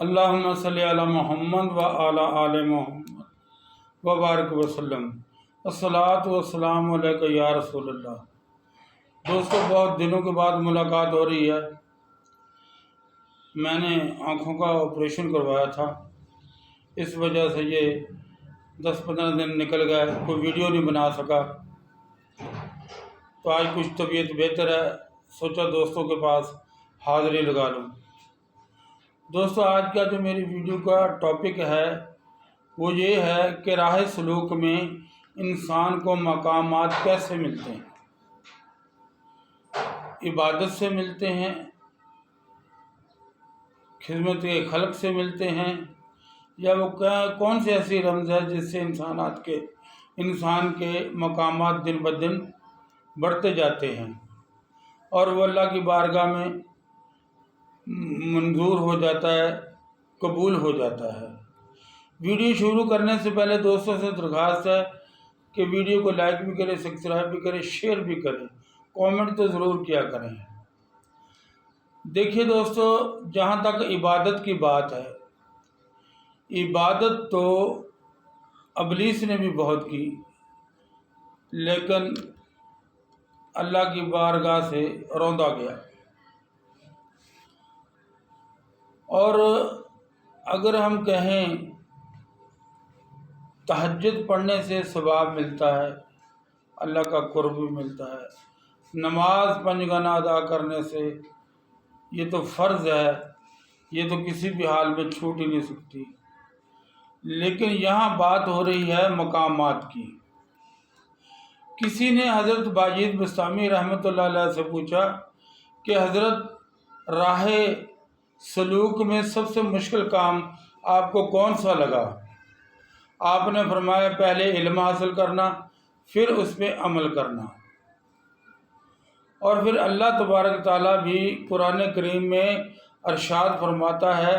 اللہم صلی علی محمد و علی آل محمد وبارک وسلم۔ الصلاۃ والسلام علیکہ یا رسول اللہ۔ دوستو، بہت دنوں کے بعد ملاقات ہو رہی ہے۔ میں نے آنکھوں کا آپریشن کروایا تھا، اس وجہ سے یہ 10-15 دن نکل گئے، کوئی ویڈیو نہیں بنا سکا۔ تو آج کچھ طبیعت بہتر ہے، سوچا دوستوں کے پاس حاضری لگا لوں۔ دوستو، آج کا جو میری ویڈیو کا ٹاپک ہے وہ یہ ہے کہ راہ سلوک میں انسان کو مقامات کیسے ملتے ہیں۔ عبادت سے ملتے ہیں، خدمت خلق سے ملتے ہیں، یا وہ کون سی ایسی رمز ہے جس سے انسان کے مقامات دن بدن بڑھتے جاتے ہیں اور وہ اللہ کی بارگاہ میں منظور ہو جاتا ہے، قبول ہو جاتا ہے۔ ویڈیو شروع کرنے سے پہلے دوستوں سے درخواست ہے کہ ویڈیو کو لائک بھی کریں، سبسکرائب بھی کریں، شیئر بھی کریں، کامنٹ تو ضرور کیا کریں۔ دیکھیے دوستو، جہاں تک عبادت کی بات ہے، عبادت تو ابلیس نے بھی بہت کی، لیکن اللہ کی بارگاہ سے روندا گیا۔ اور اگر ہم کہیں تہجد پڑھنے سے ثواب ملتا ہے، اللہ کا قرب بھی ملتا ہے، نماز 5 گنا ادا کرنے سے یہ تو فرض ہے، یہ تو کسی بھی حال میں چھوٹ ہی نہیں سکتی۔ لیکن یہاں بات ہو رہی ہے مقامات کی۔ کسی نے حضرت باجید بستامی رحمۃ اللہ علیہ سے پوچھا کہ حضرت، راہ سلوک میں سب سے مشکل کام آپ کو کون سا لگا؟ آپ نے فرمایا، پہلے علم حاصل کرنا، پھر اس پہ عمل کرنا۔ اور پھر اللہ تبارک تعالیٰ بھی قرآن کریم میں ارشاد فرماتا ہے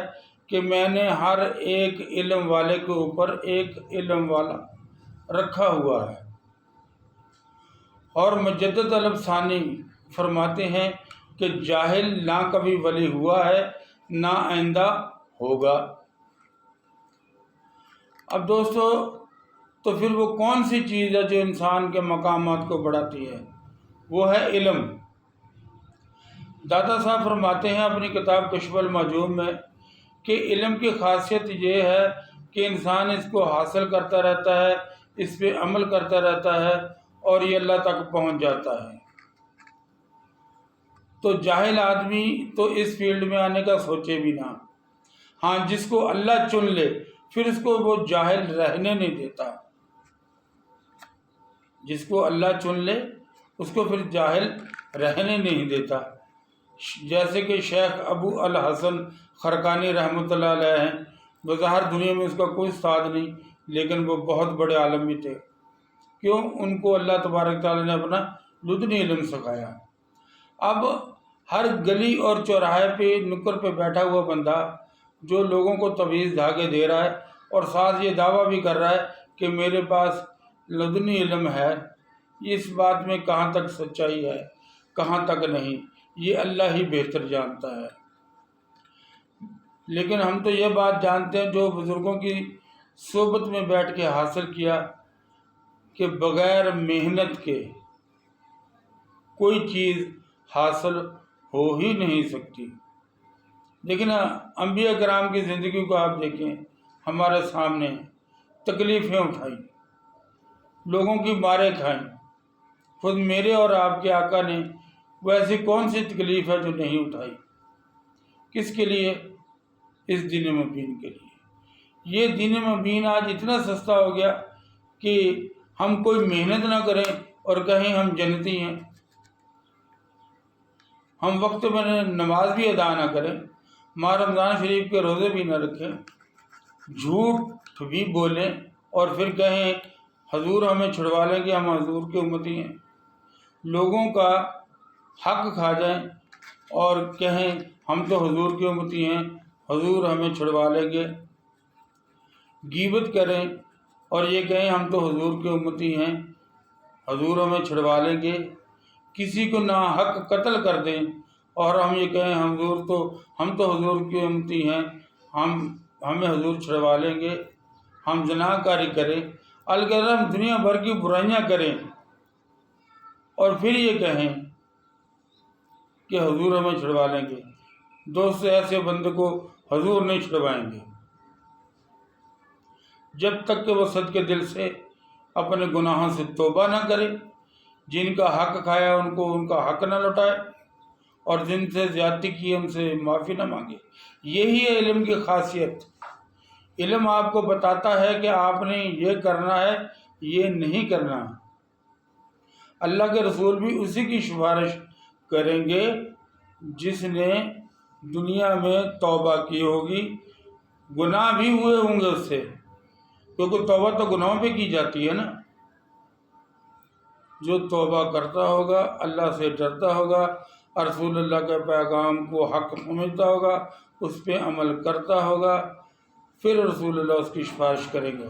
کہ میں نے ہر ایک علم والے کے اوپر ایک علم والا رکھا ہوا ہے۔ اور مجدد طلب ثانی فرماتے ہیں کہ جاہل نہ کبھی ولی ہوا ہے، نہ آئندہ ہوگا۔ اب دوستو، تو پھر وہ کون سی چیز ہے جو انسان کے مقامات کو بڑھاتی ہے؟ وہ ہے علم۔ داتا صاحب فرماتے ہیں اپنی کتاب کشف المحجوب میں کہ علم کی خاصیت یہ ہے کہ انسان اس کو حاصل کرتا رہتا ہے، اس پہ عمل کرتا رہتا ہے اور یہ اللہ تک پہنچ جاتا ہے۔ تو جاہل آدمی تو اس فیلڈ میں آنے کا سوچے بھی نہ۔ ہاں، جس کو اللہ چن لے پھر اس کو وہ جاہل رہنے نہیں دیتا۔ جس کو اللہ چن لے اس کو پھر جاہل رہنے نہیں دیتا۔ جیسے کہ شیخ ابو الحسن خرقانی رحمۃ اللہ علیہ ہیں، بظاہر دنیا میں اس کا کوئی استاد نہیں، لیکن وہ بہت بڑے عالم بھی تھے۔ کیوں؟ ان کو اللہ تبارک تعالیٰ نے اپنا لدنی علم سکھایا۔ اب ہر گلی اور چوراہے پہ، نکر پہ بیٹھا ہوا بندہ جو لوگوں کو تویز دھاگے دے رہا ہے اور ساتھ یہ دعویٰ بھی کر رہا ہے کہ میرے پاس لدنی علم ہے، اس بات میں کہاں تک سچائی ہے، کہاں تک نہیں، یہ اللہ ہی بہتر جانتا ہے۔ لیکن ہم تو یہ بات جانتے ہیں جو بزرگوں کی صحبت میں بیٹھ کے حاصل کیا کہ بغیر محنت کے کوئی چیز حاصل ہو ہی نہیں سکتی۔ لیکن انبیاء کرام کی زندگی کو آپ دیکھیں، ہمارے سامنے تکلیفیں اٹھائیں، لوگوں کی ماریں کھائیں۔ خود میرے اور آپ کے آقا نے وہ ایسی کون سی تکلیف ہے جو نہیں اٹھائی؟ کس کے لیے؟ اس دین مبین کے لیے۔ یہ دین مبین آج اتنا سستا ہو گیا کہ ہم کوئی محنت نہ کریں اور کہیں ہم جنتی ہیں، ہم وقت میں نماز بھی ادا نہ کریں، ماہ رمضان شریف کے روزے بھی نہ رکھیں، جھوٹ بھی بولیں اور پھر کہیں حضور ہمیں چھڑوا لیں گے، ہم حضور کے امتی ہیں، لوگوں کا حق کھا جائیں اور کہیں ہم تو حضور کے امتی ہیں، حضور ہمیں چھڑوا لیں گے، غیبت کریں اور یہ کہیں ہم تو حضور کے امتی ہیں، حضور ہمیں چھڑوا لیں گے، کسی کو ناحق قتل کر دیں اور ہم یہ کہیں ہم تو حضور کے امتی ہیں، ہمیں حضور چھڑوا لیں گے، ہم زنا کاری کریں، الگر ہم دنیا بھر کی برائیاں کریں اور پھر یہ کہیں کہ حضور ہمیں چھڑوا لیں گے، دوست ایسے بندے کو حضور نہیں چھڑوائیں گے جب تک کہ وہ صدقے دل سے اپنے گناہوں سے توبہ نہ کرے، جن کا حق کھایا ان کو ان کا حق نہ لوٹائے، اور جن سے زیادتی کی ان سے معافی نہ مانگے۔ یہی ہے علم کی خاصیت۔ علم آپ کو بتاتا ہے کہ آپ نے یہ کرنا ہے، یہ نہیں کرنا۔ اللہ کے رسول بھی اسی کی سفارش کریں گے جس نے دنیا میں توبہ کی ہوگی، گناہ بھی ہوئے ہوں گے اس سے، کیونکہ توبہ تو گناہوں پہ کی جاتی ہے نا۔ جو توبہ کرتا ہوگا، اللہ سے ڈرتا ہوگا، رسول اللہ کے پیغام کو حق سمجھتا ہوگا، اس پہ عمل کرتا ہوگا، پھر رسول اللہ اس کی سفارش کریں گے۔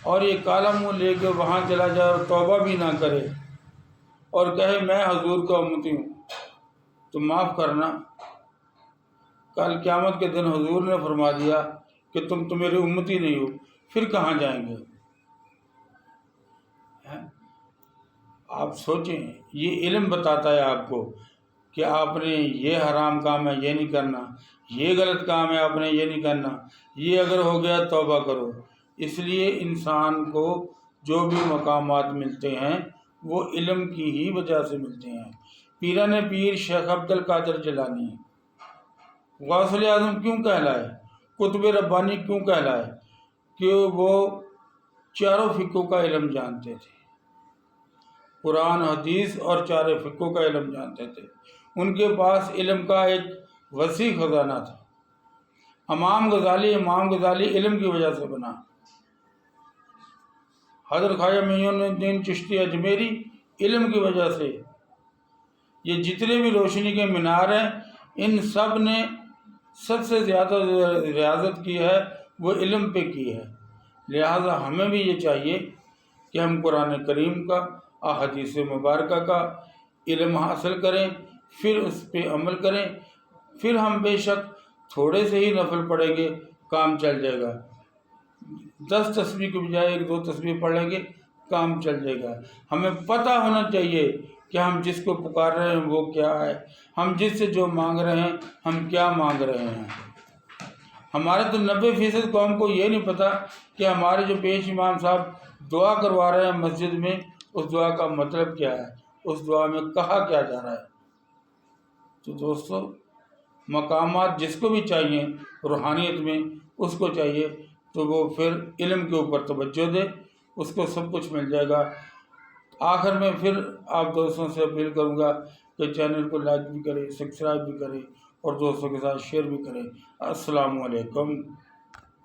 اور یہ کالا منہ لے کے وہاں چلا جائے اور توبہ بھی نہ کرے اور کہے میں حضور کا امتی ہوں، تو معاف کرنا، کل قیامت کے دن حضور نے فرما دیا کہ تم تو میری امتی نہیں ہو، پھر کہاں جائیں گے؟ آپ سوچیں، یہ علم بتاتا ہے آپ کو کہ آپ نے یہ حرام کام ہے یہ نہیں کرنا، یہ غلط کام ہے آپ نے یہ نہیں کرنا، یہ اگر ہو گیا توبہ کرو۔ اس لیے انسان کو جو بھی مقامات ملتے ہیں وہ علم کی ہی وجہ سے ملتے ہیں۔ پیران پیر شیخ عبد القادر جیلانی غوث اعظم کیوں کہلائے، قطب ربانی کیوں کہلائے؟ کہ وہ چاروں فقہوں کا علم جانتے تھے، قرآن حدیث اور چاروں فقہوں کا علم جانتے تھے۔ ان کے پاس علم کا ایک وسیع خزانہ تھا۔ امام غزالی علم کی وجہ سے بنا۔ حضرت خواجہ معین الدین چشتی اجمیری علم کی وجہ سے۔ یہ جتنے بھی روشنی کے مینار ہیں، ان سب نے سب سے زیادہ ریاضت کی ہے وہ علم پہ کی ہے۔ لہٰذا ہمیں بھی یہ چاہیے کہ ہم قرآن کریم کا، احادیث مبارکہ کا علم حاصل کریں، پھر اس پہ عمل کریں، پھر ہم بے شک تھوڑے سے ہی نفل پڑھیں گے، کام چل جائے گا۔ 10 تسبیح کی بجائے 1-2 تسبیح پڑھ لیں گے، کام چل جائے گا۔ ہمیں پتہ ہونا چاہیے کہ ہم جس کو پکار رہے ہیں وہ کیا ہے، ہم جس سے جو مانگ رہے ہیں ہم کیا مانگ رہے ہیں۔ ہمارے تو 90% قوم کو یہ نہیں پتہ کہ ہمارے جو پیش امام صاحب دعا کروا رہے ہیں مسجد میں، اس دعا کا مطلب کیا ہے، اس دعا میں کہا کیا جا رہا ہے۔ تو دوستو، مقامات جس کو بھی چاہیے روحانیت میں، اس کو چاہیے تو وہ پھر علم کے اوپر توجہ دے، اس کو سب کچھ مل جائے گا۔ آخر میں پھر آپ دوستوں سے اپیل کروں گا کہ چینل کو لائک بھی کریں، سبسکرائب بھی کریں اور دوستوں کے ساتھ شیئر بھی کریں۔ السلام علیکم۔